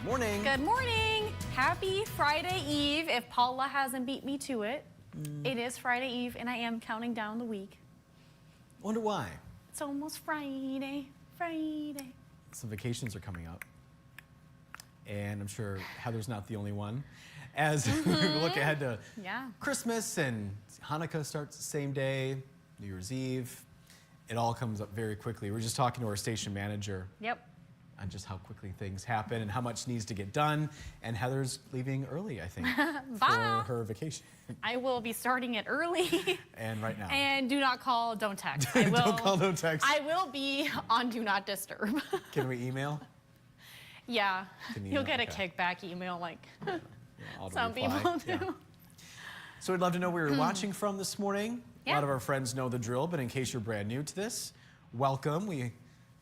Morning. Good morning. Happy Friday Eve. If Paula hasn't beat me to it, it is Friday Eve and I am counting down the week. Wonder why? It's almost Friday. Some vacations are coming up. And I'm sure Heather's not the only one. As we look ahead to Christmas and Hanukkah starts the same day, New Year's Eve. It all comes up very quickly. We're just talking to our station manager. Yep. On just how quickly things happen and how much needs to get done. And Heather's leaving early, I think, for her vacation. I will be starting it early. And right now. And do not call, don't text. Don't call, don't text. I will be on Do Not Disturb. Can we email? Yeah. You'll get a kickback email like some reply. people do. Yeah. So we'd love to know where you're watching from this morning. A lot of our friends know the drill, but in case you're brand new to this, welcome. We've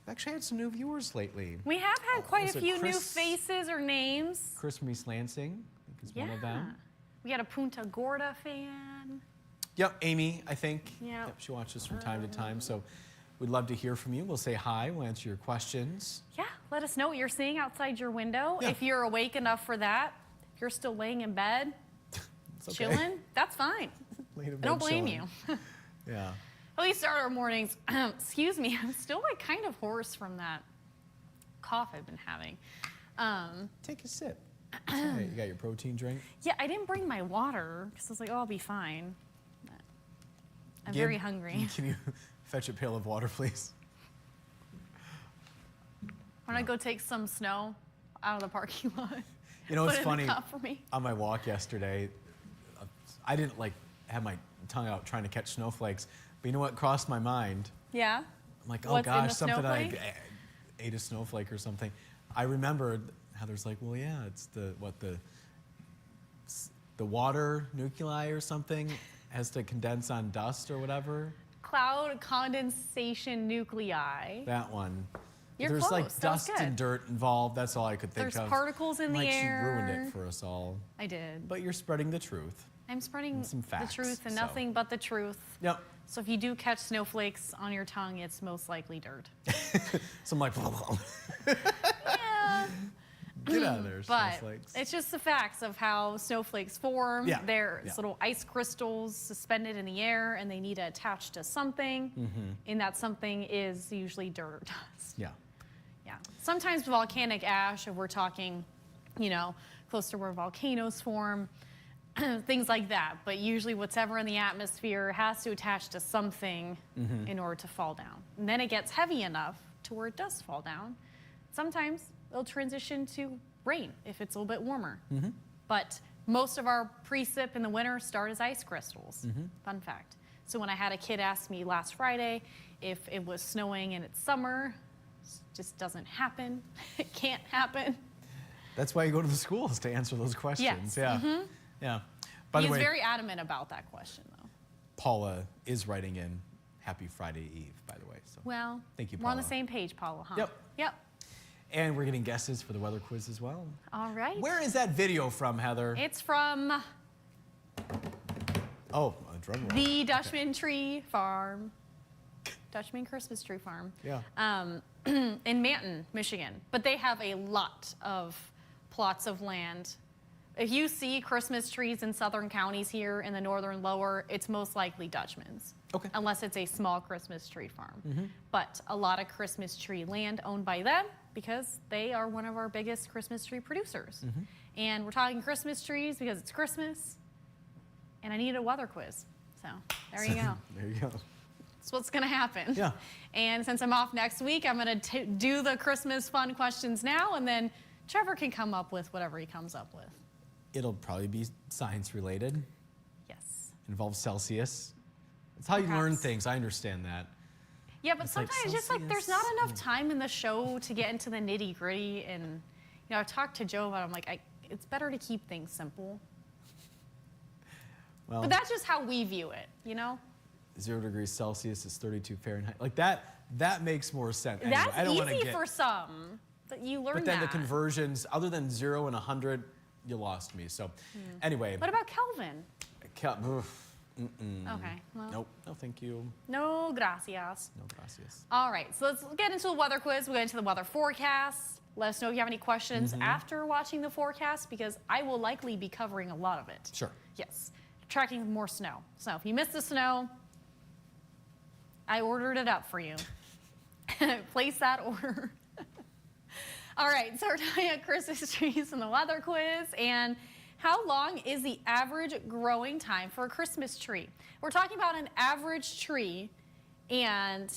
actually had some new viewers lately. We have had quite a few new faces or names. Chris Reese Lansing, I think is one of them. We had a Punta Gorda fan. Yep, Amy, I think. Yep. She watches from time to time, so we'd love to hear from you. We'll say hi, we'll answer your questions. Yeah, let us know what you're seeing outside your window. Yeah. If you're awake enough for that, if you're still laying in bed, chilling, that's fine. I don't blame you. Yeah. At least start our mornings. Excuse me, I'm still like kind of hoarse from that cough I've been having. Take a sip. Okay, you got your protein drink? Yeah, I didn't bring my water because I was like, oh, I'll be fine. I'm very hungry. Can you fetch a pail of water, please? Why don't I go take some snow out of the parking lot? You know, it's funny. For me. On my walk yesterday, I didn't like have my tongue out trying to catch snowflakes. But you know what crossed my mind? Yeah. I'm like, oh gosh, something I ate a snowflake or something. I remembered Heather's like, well, yeah, it's the water nuclei or something has to condense on dust or whatever. Cloud condensation nuclei. That one. You're There's close. like dust and dirt involved. That's all I could think of. There's particles in the air. She ruined it for us all. I did. But you're spreading the truth. I'm spreading some facts, the truth and nothing but the truth. Yep. So if you do catch snowflakes on your tongue, it's most likely dirt. So I'm like, yeah. Get out of there, but snowflakes. It's just the facts of how snowflakes form. Yeah. They're little ice crystals suspended in the air, and they need to attach to something. And that something is usually dirt or dust. Yeah. Yeah. Sometimes volcanic ash, if we're talking, you know, close to where volcanoes form, things like that. But usually whatever in the atmosphere has to attach to something in order to fall down. And then it gets heavy enough to where it does fall down. Sometimes it'll transition to rain if it's a little bit warmer. But most of our precip in the winter start as ice crystals. Fun fact. So when I had a kid ask me last Friday if it was snowing and it's summer, it just doesn't happen. It can't happen. That's why you go to the schools, to answer those questions. Yes. Yeah. Yeah. By the way, he's very adamant about that question, though. Paula is writing in Happy Friday Eve, by the way. So well, thank you, Paula. Paula. We're on the same page, Paula, huh? Yep. And we're getting guesses for the weather quiz as well. All right. Where is that video from, Heather? It's from a drum roll. the Dutchman Tree Farm. Dutchman Christmas Tree Farm. Yeah. In Manton, Michigan. But they have a lot of plots of land. If you see Christmas trees in southern counties here in the northern lower, it's most likely Dutchman's. Okay. Unless it's a small Christmas tree farm. But a lot of Christmas tree land owned by them because they are one of our biggest Christmas tree producers. And we're talking Christmas trees because it's Christmas. And I need a weather quiz. So there you go. There you go. That's what's going to happen. Yeah. And since I'm off next week, I'm going to do the Christmas fun questions now, and then Trevor can come up with whatever he comes up with. It'll probably be science related. Yes. Involves Celsius. It's how you learn things. I understand that. Yeah, but sometimes it's just like there's not enough time in the show to get into the nitty gritty. And you know, I've talked to Joe about it. I'm like, it's better to keep things simple. Well, but that's just how we view it, you know? 0 degrees Celsius is 32 Fahrenheit. Like that makes more sense. Anyway, that's easy for some, but you learn that. But then the conversions, other than 0 and 100, you lost me. So anyway. What about Kelvin? Okay. Well, nope. No, thank you. No gracias. No gracias. All right. So let's get into the weather quiz. We'll get into the weather forecast. Let us know if you have any questions after watching the forecast, because I will likely be covering a lot of it. Sure. Yes. Tracking more snow. So if you missed the snow, I ordered it up for you. Place that order. All right, so we're talking about Christmas trees and the weather quiz. And how long is the average growing time for a Christmas tree? We're talking about an average tree and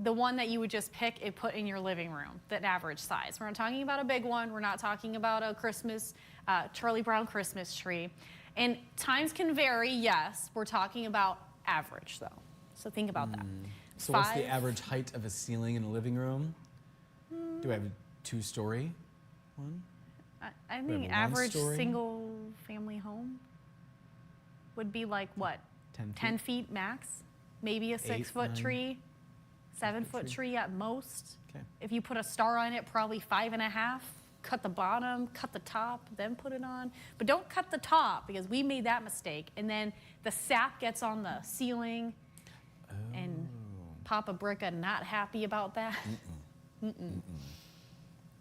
the one that you would just pick and put in your living room, that average size. We're not talking about a big one. We're not talking about a Christmas, Charlie Brown Christmas tree. And times can vary, yes. We're talking about average, though. So think about that. So what's the average height of a ceiling in a living room? Do we have a 2-story one? I think average single family home would be like what? 10 feet max. Maybe a 6-foot tree. 7-foot tree at most. Okay. If you put a star on it, probably 5.5. Cut the bottom, cut the top, then put it on. But don't cut the top, because we made that mistake. And then the sap gets on the ceiling. And Papa Bricca not happy about that.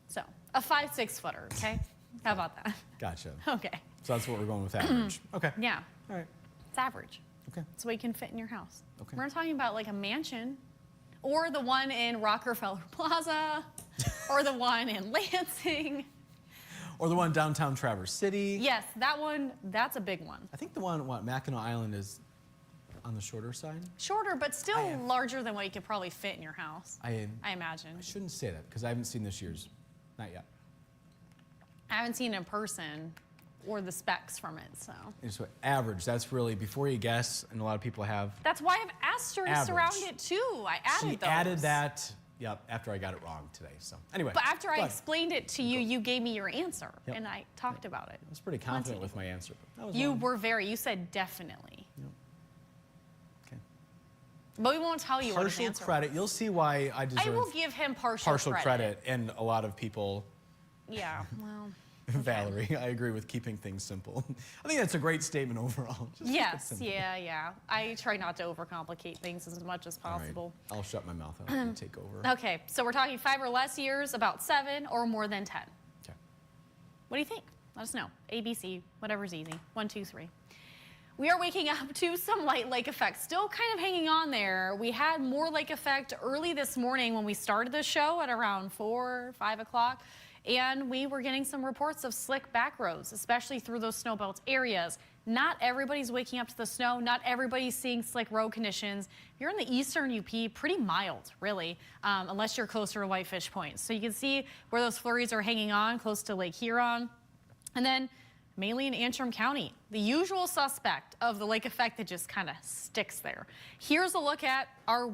So a 5-6 footer, okay? How about that? Gotcha. Okay. So that's what we're going with, average. Okay. Yeah. All right. It's average. Okay. It's what you can fit in your house. Okay. We're not talking about like a mansion, or the one in Rockefeller Plaza, or the one in Lansing. Or the one downtown Traverse City. Yes, that one, that's a big one. I think the one at Mackinac Island is on the shorter side. Shorter, but still larger than what you could probably fit in your house, I imagine. I shouldn't say that, because I haven't seen this year's. Not yet. I haven't seen it in person or the specs from it, so. And so average, that's really, before you guess, and a lot of people have. That's why I have asterisks around it too. I added those. She added that, yep, after I got it wrong today, so. Anyway. But after I explained it to you, you gave me your answer, and I talked about it. I was pretty confident with my answer. But that was you were very, you said definitely. Yep. Okay. But we won't tell you what his answer Partial credit, you'll see why I deserve I will give him partial credit, and a lot of people. Yeah, well. Valerie, I agree with keeping things simple. I think that's a great statement overall. Just yes, yeah. I try not to overcomplicate things as much as possible. Right. I'll shut my mouth. I'll let you take over. Okay, so we're talking 5 or less years, about 7, or more than 10. Okay. What do you think? Let us know. ABC, whatever's easy. 1, 2, 3. We are waking up to some light lake effect. Still kind of hanging on there. We had more lake effect early this morning when we started the show at around 4, 5 o'clock. And we were getting some reports of slick back roads, especially through those snowbelt areas. Not everybody's waking up to the snow. Not everybody's seeing slick road conditions. If you're in the eastern UP, pretty mild, really, unless you're closer to Whitefish Point. So you can see where those flurries are hanging on, close to Lake Huron. And then mainly in Antrim County, the usual suspect of the lake effect that just kind of sticks there. Here's a look at our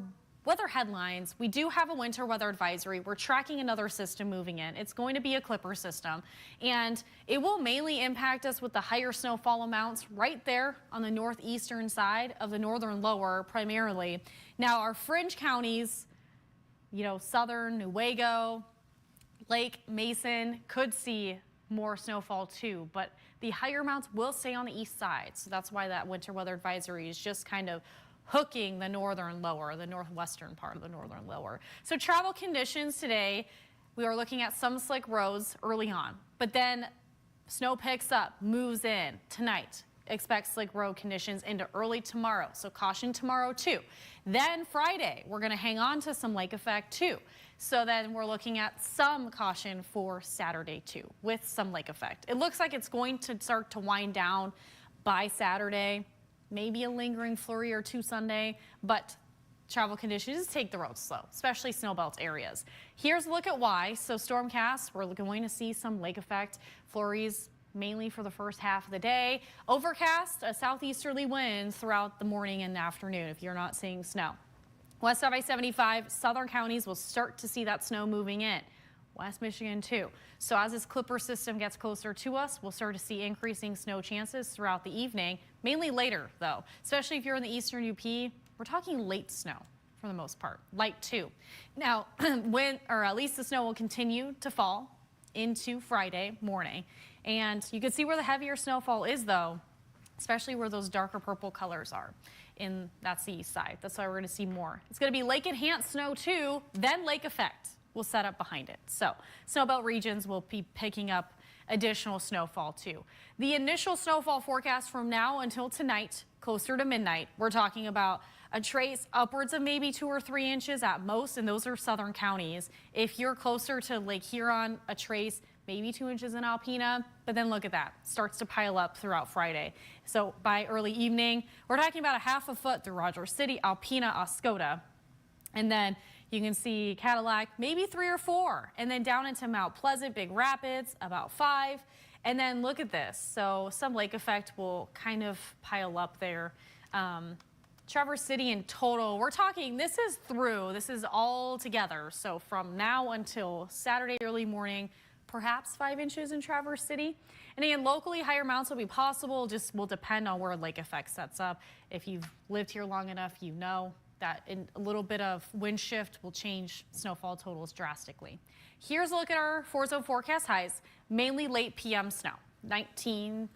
weather headlines. We do have a winter weather advisory. We're tracking another system moving in. It's going to be a clipper system, and it will mainly impact us with the higher snowfall amounts right there on the northeastern side of the northern lower primarily. Now, our fringe counties, southern Newaygo, Lake Mason could see more snowfall too, but the higher amounts will stay on the east side. So that's why that winter weather advisory is just kind of hooking the northern lower, the northwestern part of the northern lower. So travel conditions today, we are looking at some slick roads early on, but then snow picks up, moves in tonight. Expect slick road conditions into early tomorrow, so caution tomorrow too. Then Friday, we're going to hang on to some lake effect too. So then we're looking at some caution for Saturday too, with some lake effect. It looks like it's going to start to wind down by Saturday. Maybe a lingering flurry or two Sunday, but travel conditions take the road slow, especially snowbelt areas. Here's a look at why. So stormcast, we're going to see some lake effect flurries mainly for the first half of the day. Overcast, southeasterly winds throughout the morning and afternoon if you're not seeing snow. West of I-75, southern counties will start to see that snow moving in. West Michigan too. So as this clipper system gets closer to us, we'll start to see increasing snow chances throughout the evening, mainly later though, especially if you're in the eastern UP. We're talking late snow for the most part, light too. Now, at least the snow will continue to fall into Friday morning. And you can see where the heavier snowfall is though, especially where those darker purple colors are. That's the east side. That's why we're going to see more. It's going to be lake enhanced snow too, then lake effect will set up behind it. So snowbelt regions will be picking up additional snowfall too. The initial snowfall forecast from now until tonight, closer to midnight, we're talking about a trace upwards of maybe 2 or 3 inches at most, and those are southern counties. If you're closer to Lake Huron, a trace maybe 2 inches in Alpena, but then look at that, starts to pile up throughout Friday. So by early evening, we're talking about a half a foot through Rogers City, Alpena, Oscoda, and then you can see Cadillac, maybe 3 or 4, and then down into Mount Pleasant, Big Rapids, about 5. And then look at this. So some lake effect will kind of pile up there. Traverse City in total, we're talking, this is all together. So from now until Saturday early morning, perhaps 5 inches in Traverse City. And again, locally, higher amounts will be possible, just will depend on where lake effect sets up. If you've lived here long enough, you know that a little bit of wind shift will change snowfall totals drastically. Here's a look at our 4-zone forecast highs, mainly late PM snow. 19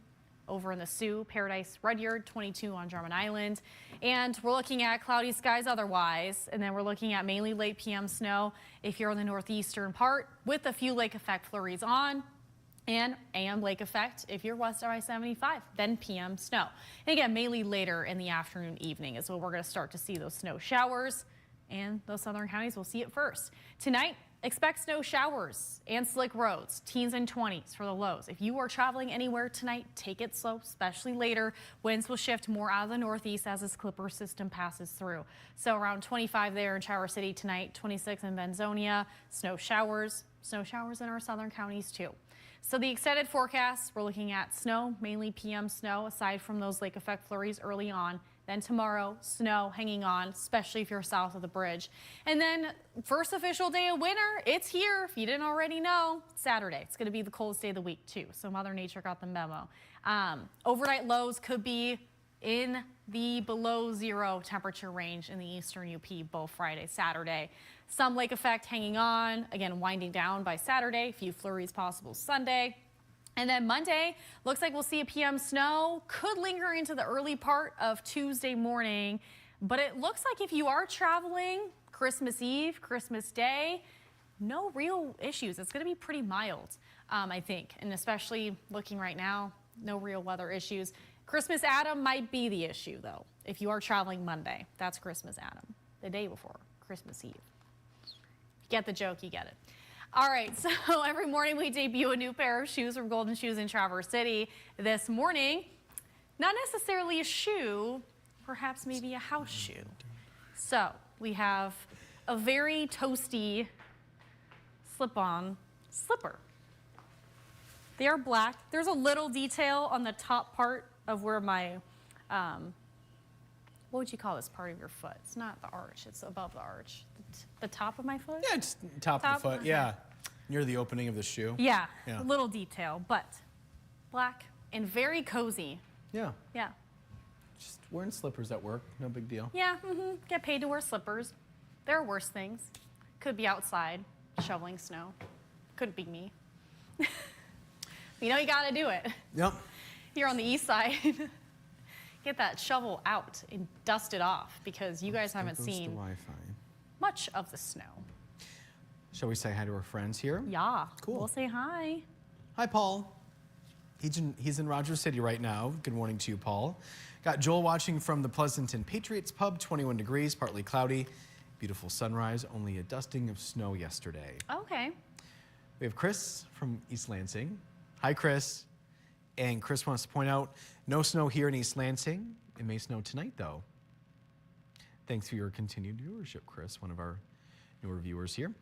over in the Sioux, Paradise, Rudyard, 22 on Drummond Island. And we're looking at cloudy skies otherwise, and then we're looking at mainly late PM snow if you're in the northeastern part with a few lake effect flurries on. And AM lake effect if you're west of I-75, then PM snow. And again, mainly later in the afternoon, evening is when we're going to start to see those snow showers, and those southern counties will see it first. Tonight, expect snow showers and slick roads, teens and 20s for the lows. If you are traveling anywhere tonight, take it slow, especially later. Winds will shift more out of the northeast as this clipper system passes through. So around 25 there in Traverse City tonight, 26 in Benzonia, snow showers in our southern counties too. So the extended forecast, we're looking at snow, mainly PM snow, aside from those lake effect flurries early on. Then tomorrow, snow hanging on, especially if you're south of the bridge. And then first official day of winter, it's here. If you didn't already know, Saturday. It's going to be the coldest day of the week too. So Mother Nature got the memo. Overnight lows could be in the below 0 temperature range in the eastern UP both Friday, Saturday. Some lake effect hanging on, again, winding down by Saturday, few flurries possible Sunday. And then Monday, looks like we'll see a PM snow, could linger into the early part of Tuesday morning, but it looks like if you are traveling Christmas Eve, Christmas Day, no real issues. It's going to be pretty mild, I think, and especially looking right now, no real weather issues. Christmas Adam might be the issue, though, if you are traveling Monday. That's Christmas Adam, the day before Christmas Eve. Get the joke, you get it. All right, so every morning we debut a new pair of shoes from Golden Shoes in Traverse City. This morning, not necessarily a shoe, perhaps maybe a house shoe. So we have a very toasty slip-on slipper. They are black. There's a little detail on the top part of where my, what would you call this part of your foot? It's not the arch, it's above the arch. The top of my foot? Yeah, just top of the foot, yeah. Near the opening of the shoe. Yeah, a little detail, but black and very cozy. Yeah. Yeah. Just wearing slippers at work, no big deal. Yeah, get paid to wear slippers. There are worse things. Could be outside, shoveling snow. Could be me. You know you gotta do it. Yep. Here on the east side, get that shovel out and dust it off because you guys haven't seen the Wi-Fi. Much of the snow. Shall we say hi to our friends here? Yeah. Cool. We'll say hi. Hi, Paul. He's in Rogers City right now. Good morning to you, Paul. Got Joel watching from the Pleasanton Patriots Pub, 21 degrees, partly cloudy. Beautiful sunrise, only a dusting of snow yesterday. Okay. We have Chris from East Lansing. Hi, Chris. And Chris wants to point out, no snow here in East Lansing. It may snow tonight, though. Thanks for your continued viewership, Chris, one of our newer viewers here.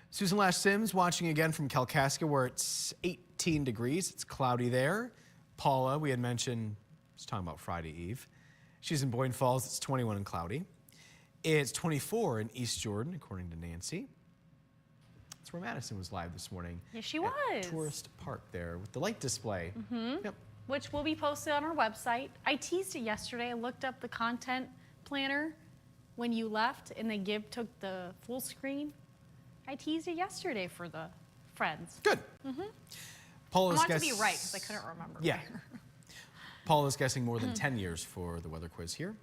Susan Lash Sims watching again from Kalkaska, where it's 18 degrees. It's cloudy there. Paula, we had mentioned, was talking about Friday Eve. She's in Boyne Falls. It's 21 and cloudy. It's 24 in East Jordan, according to Nancy. That's where Madison was live this morning. Yes, she was. Tourist Park there with the light display. Yep. Which will be posted on our website. I teased it yesterday. I looked up the content planner when you left and the Gib took the full screen. I teased it yesterday for the friends. Good. Paul is I wanted to be right because I couldn't remember. Yeah. Paul is guessing more than 10 years for the weather quiz here.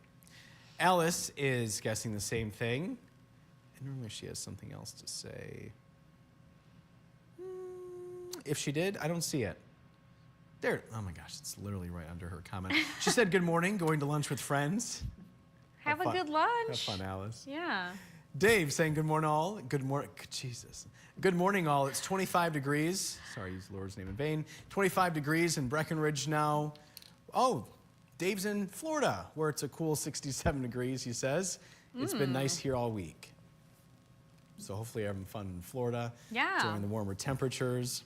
Alice is guessing the same thing. And normally she has something else to say. If she did, I don't see it. There. Oh my gosh, it's literally right under her comment. She said, good morning, going to lunch with friends. Have a good lunch. Have fun, Alice. Yeah. Dave saying, good morning, all. Good morning. Jesus. Good morning, all. It's 25 degrees. Sorry, use the Lord's name in vain. 25 degrees in Breckenridge now. Oh, Dave's in Florida, where it's a cool 67 degrees, he says. It's been nice here all week. So hopefully you're having fun in Florida. Yeah. Enjoying the warmer temperatures.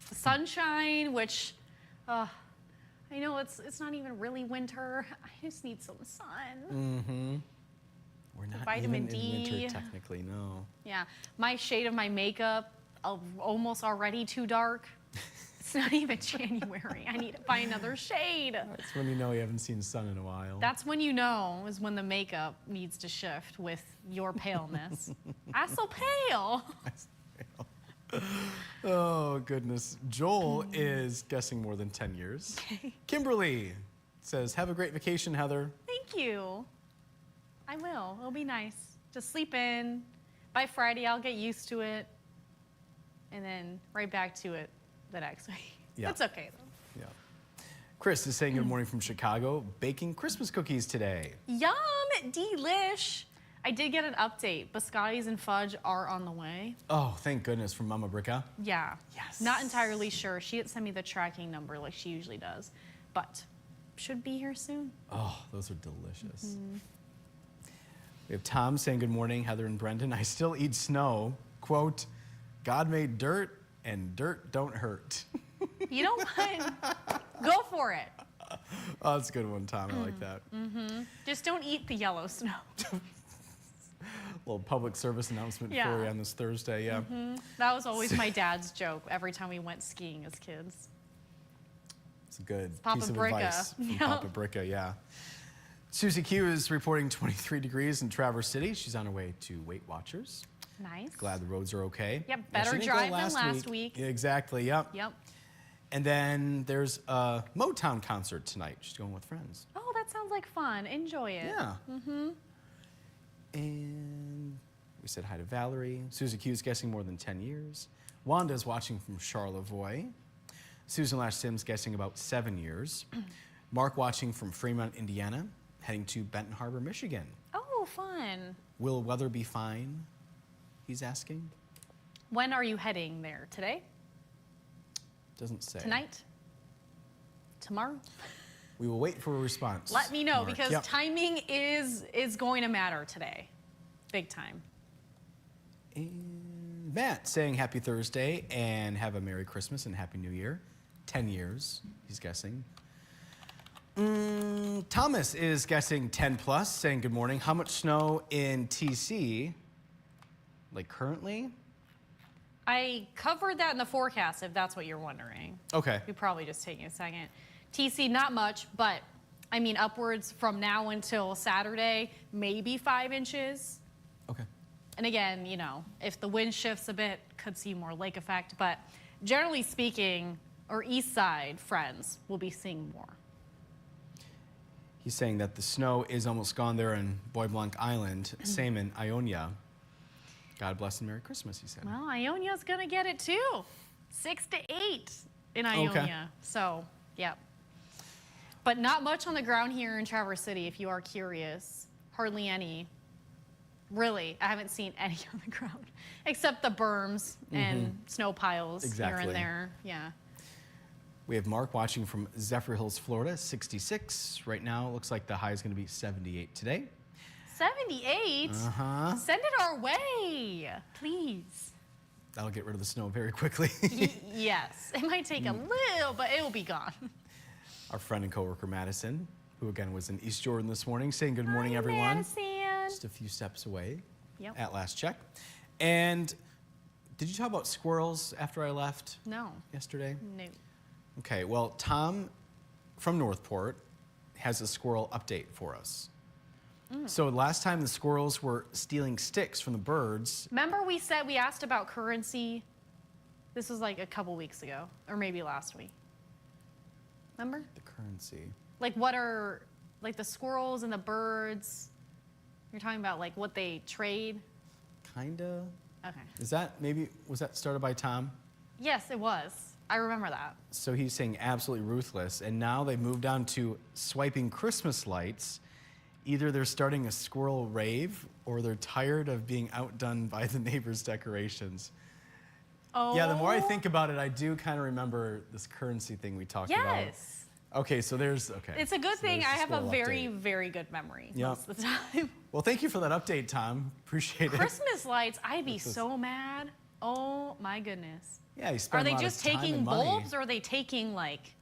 The sunshine, which, I know it's not even really winter. I just need some sun. Mm-hmm. We're not Vitamin even D. in winter, technically, no. Yeah. My shade of my makeup, almost already too dark. It's not even January. I need to find another shade. That's when you know you haven't seen sun in a while. That's when you know is when the makeup needs to shift with your paleness. I'm so pale. Oh, goodness. Joel is guessing more than 10 years. Kimberly says, have a great vacation, Heather. Thank you. I will. It'll be nice. Just sleep in. By Friday, I'll get used to it. And then right back to it the next week. Yeah. That's okay, though. Yeah. Chris is saying good morning from Chicago, baking Christmas cookies today. Yum! Delish! I did get an update. Biscottis and fudge are on the way. Oh, thank goodness, from Mama Bricca. Yeah. Yes. Not entirely sure. She didn't send me the tracking number like she usually does. But should be here soon. Oh, those are delicious. We have Tom saying good morning, Heather and Brendan. I still eat snow. Quote, God made dirt and dirt don't hurt. You know what? Go for it. Oh, that's a good one, Tom. I like that. Just don't eat the yellow snow. Little public service announcement for you on this Thursday, yeah. That was always my dad's joke every time we went skiing as kids. It's a good Papa piece of Bricca. advice from Papa Bricca, yeah. Susie Q is reporting 23 degrees in Traverse City. She's on her way to Weight Watchers. Nice. Glad the roads are okay. Yep, Yeah, better she didn't drive go than last week. Yeah, exactly, yep. Yep. And then there's a Motown concert tonight. She's going with friends. Oh, that sounds like fun. Enjoy it. Yeah. And we said hi to Valerie. Susie Q is guessing more than 10 years. Wanda's watching from Charlevoix. Susan Lash Sims guessing about 7 years. Mark watching from Fremont, Indiana, heading to Benton Harbor, Michigan. Oh, fun. Will weather be fine? He's asking. When are you heading there? Today? Doesn't say. Tonight? Tomorrow? We will wait for a response. Let me know, Mark. because timing is going to matter today. Big time. And Matt saying happy Thursday and have a Merry Christmas and Happy New Year. 10 years, he's guessing. Thomas is guessing 10 plus, saying good morning. How much snow in TC, like currently? I covered that in the forecast, if that's what you're wondering. Okay. You're probably just taking a second. TC, not much, but I mean upwards from now until Saturday, maybe 5 inches. Okay. And again, you know, if the wind shifts a bit, could see more lake effect. But generally speaking, our east side friends will be seeing more. He's saying that the snow is almost gone there in Bois Blanc Island, same in Ionia. God bless and Merry Christmas, he said. Well, Ionia's going to get it too. 6 to 8 in Ionia. Okay. So, yeah. But not much on the ground here in Traverse City, if you are curious. Hardly any. Really, I haven't seen any on the ground, except the berms and snow piles here and there. Yeah. We have Mark watching from Zephyr Hills, Florida, 66. Right now, it looks like the high is going to be 78 today. 78? Uh-huh. Send it our way, please. That'll get rid of the snow very quickly. Yes. It might take a little, but it will be gone. Our friend and coworker, Madison, who again was in East Jordan this morning, saying good morning, Hi, everyone. Madison. Just a few steps away Yep. at last check. And did you talk about squirrels after I left No. yesterday? No. Okay, well, Tom from Northport has a squirrel update for us. So last time the squirrels were stealing sticks from the birds. Remember we asked about currency? This was like a couple weeks ago, or maybe last week. Remember? The currency. Like what are, like the squirrels and the birds, you're talking about like what they trade? Kinda. Okay. Is that maybe, was that started by Tom? Yes, it was. I remember that. So he's saying absolutely ruthless. And now they've moved on to swiping Christmas lights. Either they're starting a squirrel rave or they're tired of being outdone by the neighbors' decorations. Oh. Yeah, the more I think about it, I do kind of remember this currency thing we talked about. Yes. Okay, so there's, okay. It's a good thing I have a very, update. very good memory most of the time. Well, thank you for that update, Tom. Appreciate it. Christmas lights, I'd be so mad. Oh my goodness. Yeah, you spend Are a they lot just of time taking and money. bulbs, or are they taking like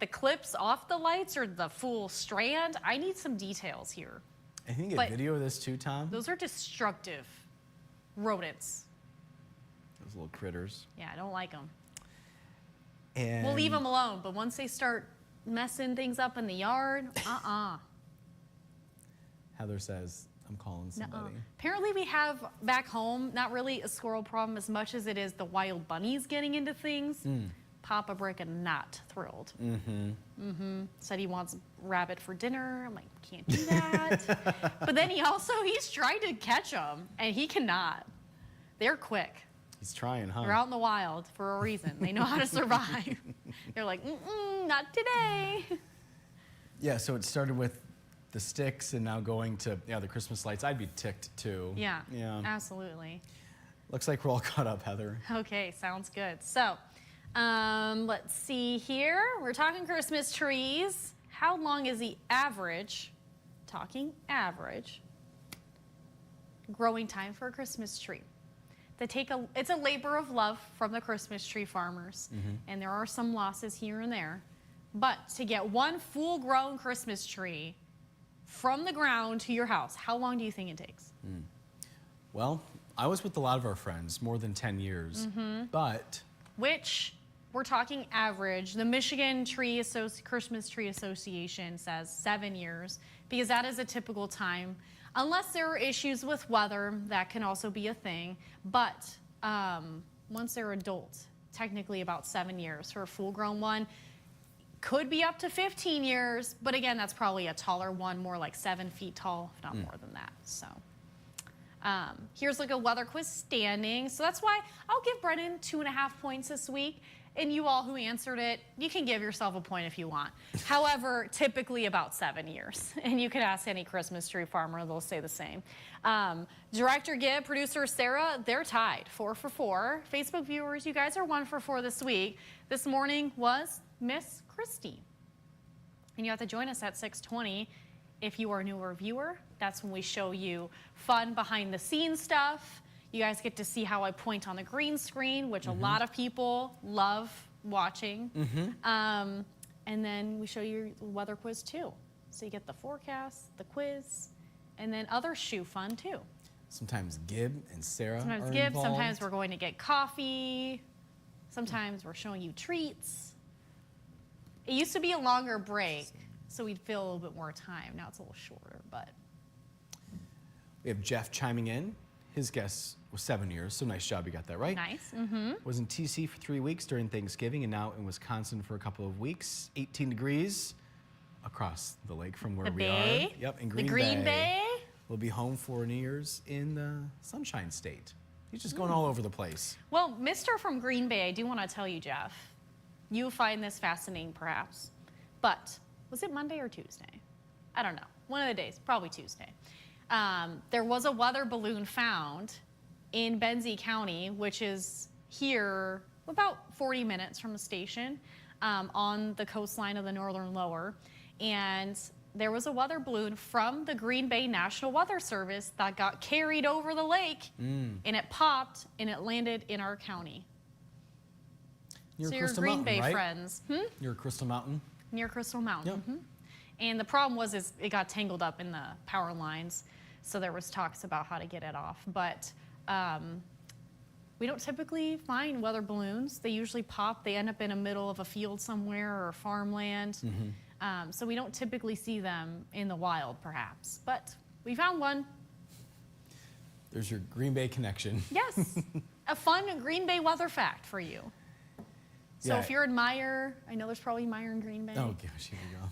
the clips off the lights or the full strand? I need some details here. I think a video of this too, Tom. Those are destructive rodents. Those little critters. Yeah, I don't like them. And We'll leave them alone, but once they start messing things up in the yard, Heather says, I'm calling somebody. Apparently we have back home, not really a squirrel problem as much as it is the wild bunnies getting into things. Papa Bricca not thrilled. Said he wants rabbit for dinner. I'm like, can't do that. But then he's trying to catch them, and he cannot. They're quick. He's trying, huh? They're out in the wild for a reason. They know how to survive. They're like, not today. Yeah, so it started with the sticks and now going to the Christmas lights. I'd be ticked too. Yeah, Yeah. absolutely. Looks like we're all caught up, Heather. Okay, sounds good. So, let's see here. We're talking Christmas trees. How long is the average, growing time for a Christmas tree? It's a labor of love from the Christmas tree farmers, and there are some losses here and there. But to get one full-grown Christmas tree from the ground to your house, how long do you think it takes? Well, I was with a lot of our friends, more than 10 years, but... Which, we're talking average. The Michigan Christmas Tree Association says 7 years, because that is a typical time. Unless there are issues with weather, that can also be a thing. But once they're adults, technically about 7 years for a full-grown one. Could be up to 15 years, but again, that's probably a taller one, more like 7 feet tall, if not more than that. So here's like a weather quiz standing. So that's why I'll give Brennan 2.5 points this week. And you all who answered it, you can give yourself a point if you want. However, typically about 7 years. And you could ask any Christmas tree farmer, they'll say the same. Director Gibb, producer Sarah, they're tied, 4 for 4. Facebook viewers, you guys are 1 for 4 this week. This morning was Miss Christie. And you have to join us at 6:20. If you are a newer viewer, that's when we show you fun behind the scenes stuff. You guys get to see how I point on the green screen, which a lot of people love watching. And then we show you the weather quiz too. So you get the forecast, the quiz, and then other shoe fun too. Sometimes Gibb and Sarah Sometimes are Gibb, involved. sometimes we're going to get coffee. Sometimes we're showing you treats. It used to be a longer break, so we'd fill a little bit more time. Now it's a little shorter, but. We have Jeff chiming in. His guess was 7 years, so nice job, you got that right. Nice. Was in TC for 3 weeks during Thanksgiving and now in Wisconsin for a couple of weeks. 18 degrees across the lake from where The we bay. are. Yep, in The Green Bay. We'll be home for New Year's in the Sunshine State. He's just going all over the place. Well, Mr. from Green Bay, I do want to tell you, Jeff, you find this fascinating perhaps, but was it Monday or Tuesday? I don't know. One of the days, probably Tuesday. There was a weather balloon found in Benzie County, which is here about 40 minutes from the station on the coastline of the northern lower. And there was a weather balloon from the Green Bay National Weather Service that got carried over the lake, and it popped, and it landed in our county. Near So Crystal your Green Mountain, Bay right? friends. Near Crystal Mountain. Near Crystal Mountain. Yep. And the problem was it got tangled up in the power lines, so there was talks about how to get it off. But we don't typically find weather balloons. They usually pop. They end up in the middle of a field somewhere or farmland. So we don't typically see them in the wild, perhaps. But we found one. There's your Green Bay connection. Yes, a fun Green Bay weather fact for you. So Yeah. if you're in Meyer, I know there's probably Meyer in Green Bay. Oh gosh, here we go.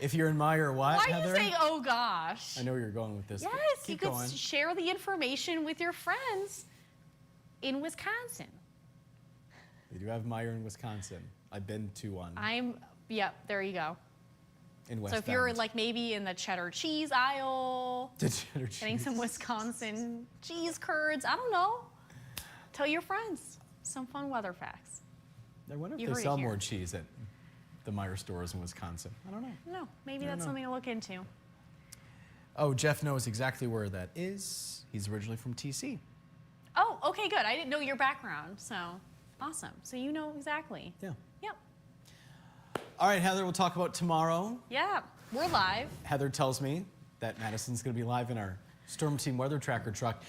If you're in Meyer, what, Why Heather? are you saying, oh gosh? I know where you're going with this. Yes, but you keep could going. share the information with your friends. in Wisconsin. They do have Meijer in Wisconsin. I've been to one. Yep, there you go. In West So if you're like maybe in the cheddar cheese aisle, getting some Wisconsin cheese curds, I don't know. Tell your friends some fun weather facts. I wonder if they sell more cheese at the Meijer stores in Wisconsin. I don't know. No, maybe that's something to look into. Oh, Jeff knows exactly where that is. He's originally from TC. Oh, okay, good. I didn't know your background, so awesome. So you know exactly. Yeah. Yep. All right, Heather, we'll talk about tomorrow. Yeah, we're live. Heather tells me that Madison's going to be live in our Storm Team Weather Tracker truck.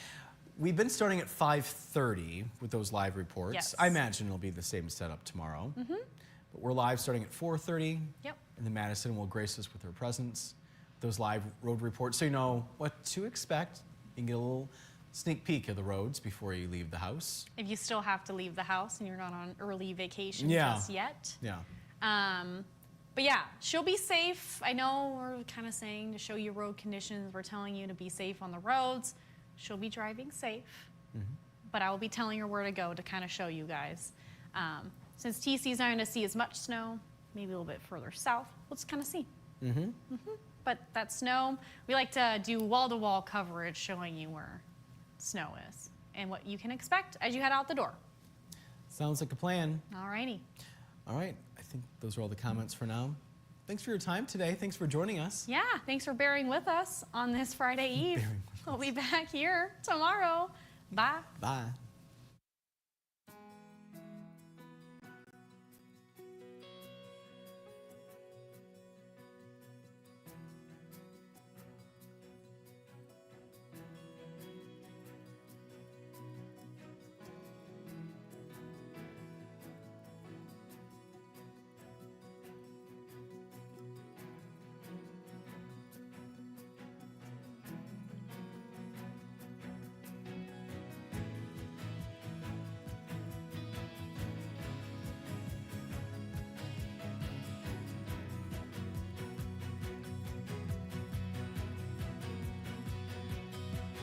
We've been starting at 5:30 with those live reports. Yes. I imagine it'll be the same setup tomorrow. Mm-hmm. But we're live starting at 4:30. Yep. And then Madison will grace us with her presence, those live road reports, so you know what to expect. You can get a little sneak peek of the roads before you leave the house. If you still have to leave the house and you're not on early vacation just yet. Yeah. But yeah, she'll be safe. I know we're kind of saying to show you road conditions. We're telling you to be safe on the roads. She'll be driving safe. Mm-hmm. But I will be telling her where to go to kind of show you guys. Since TC's not going to see as much snow, maybe a little bit further south, we'll just kind of see. Mm-hmm. Mm-hmm. But that snow, we like to do wall-to-wall coverage showing you where snow is and what you can expect as you head out the door. Sounds like a plan. All righty. All right. I think those are all the comments for now. Thanks for your time today. Thanks for joining us. Yeah, thanks for bearing with us on this Friday Eve. We'll be back here tomorrow. Bye. Bye.